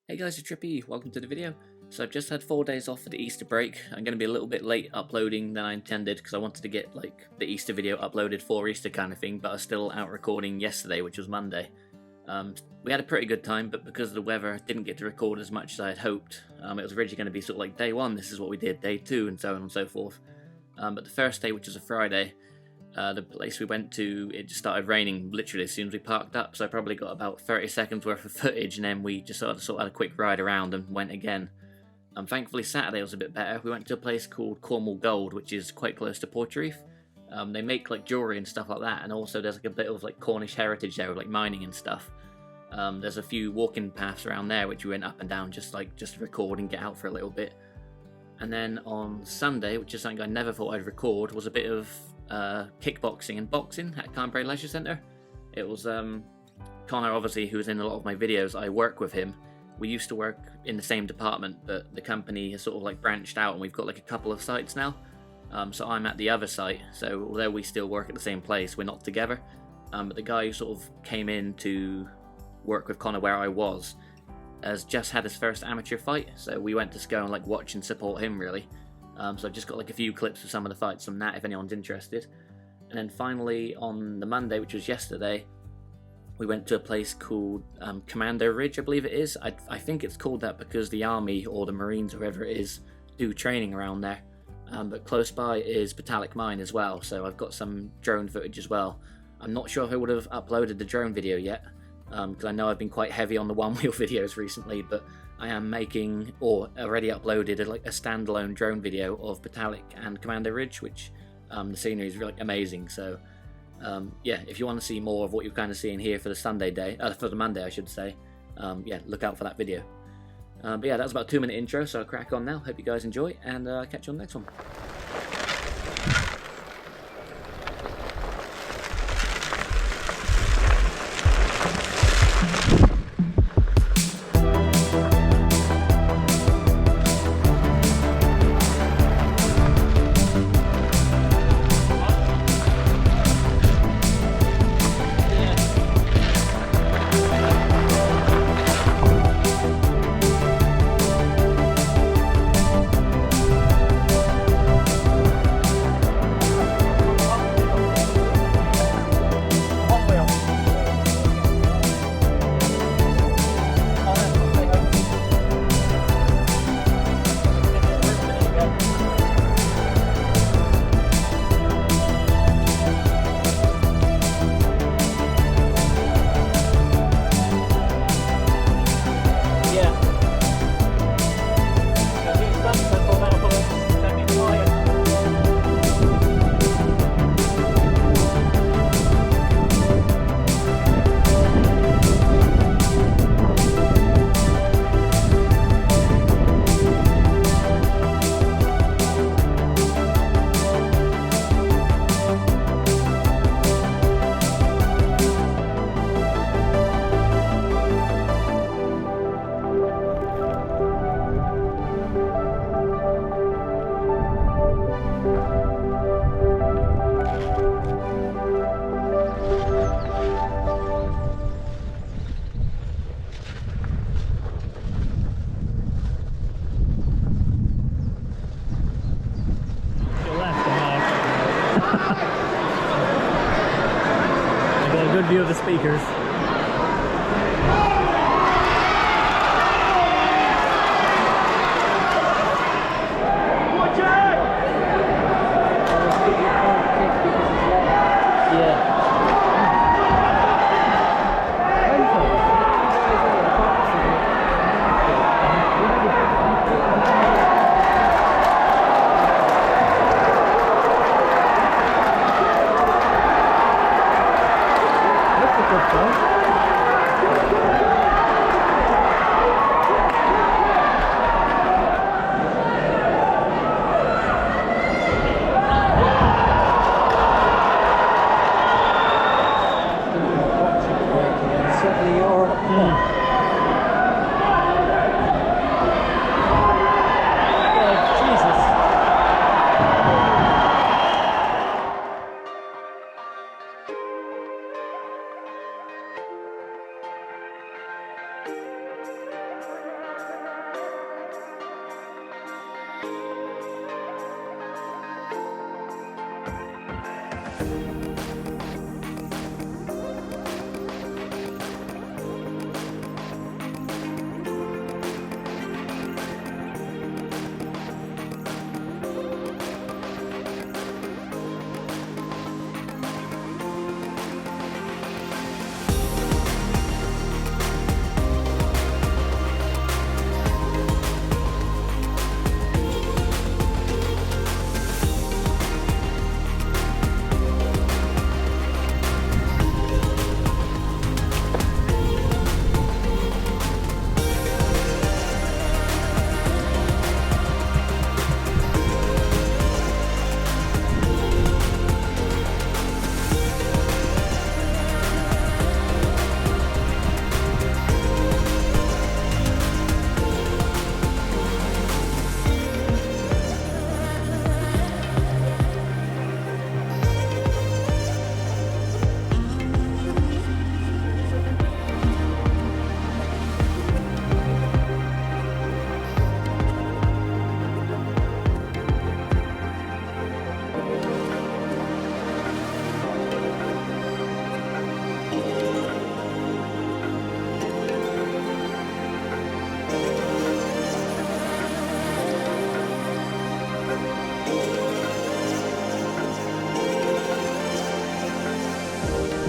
Hey guys, it's Trippy, welcome to the video. So I've just had 4 days off for the Easter break. I'm going to be a little bit late uploading than I intended because I wanted to get like the Easter video uploaded for Easter kind of thing, but I was still out recording yesterday, which was Monday. We had a pretty good time, but because of the weather I didn't get to record as much as I had hoped. It was originally going to be sort of like day 1, this is what we did, day 2 and so on and so forth. But the first day, which was a Friday, the place we went to, it just started raining literally as soon as we parked up, so I probably got about 30 seconds worth of footage, and then we just sort of had a quick ride around and went again. Thankfully Saturday was a bit better. We went to a place called Cornwall Gold, which is quite close to Portreath. They make like jewellery and stuff like that, and also there's like a bit of like Cornish heritage there with like mining and stuff. There's a few walking paths around there which we went up and down just to record and get out for a little bit. And then on Sunday, which is something I never thought I'd record, was a bit of kickboxing and boxing at Cornwall Leisure Centre. It was Connor, obviously, who's in a lot of my videos. I work with him. We used to work in the same department, but the company has sort of like branched out and we've got like a couple of sites now. So I'm at the other site, so although we still work at the same place, we're not together. But the guy who sort of came in to work with Connor where I was has just had his first amateur fight, so we went to go and like watch and support him really. So I've just got like a few clips of some of the fights on that if anyone's interested. And then finally on the Monday, which was yesterday, we went to a place called Commando Ridge, I believe it is. I think it's called that because the army or the Marines, whoever it is, do training around there. But close by is Metallic Mine as well, so I've got some drone footage as well. I'm not sure if I would have uploaded the drone video yet, because I know I've been quite heavy on the OneWheel videos recently, but I am making, or already uploaded, a standalone drone video of Metallic and Commando Ridge, which the scenery is really amazing. So yeah, if you want to see more of what you're kind of seeing here for the for the Monday, I should say, yeah, look out for that video. But yeah, that's about a 2-minute intro, so I'll crack on now. Hope you guys enjoy, and catch you on the next one. Good view of the speakers.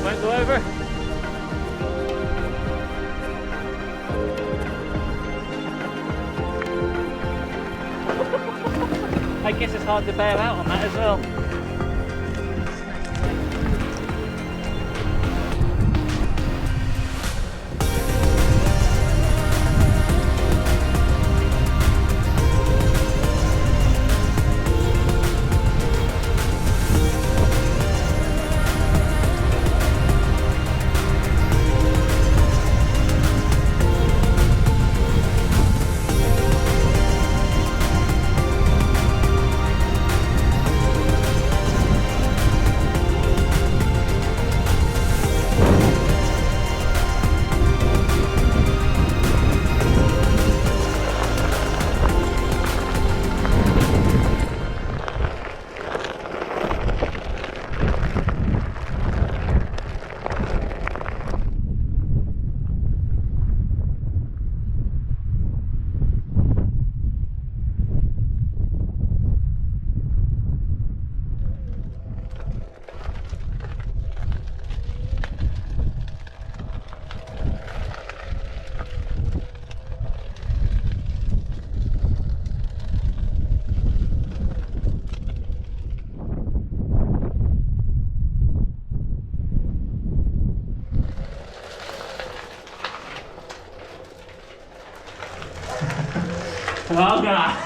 Won't go over. I guess it's hard to bail out on that as well. Oh God.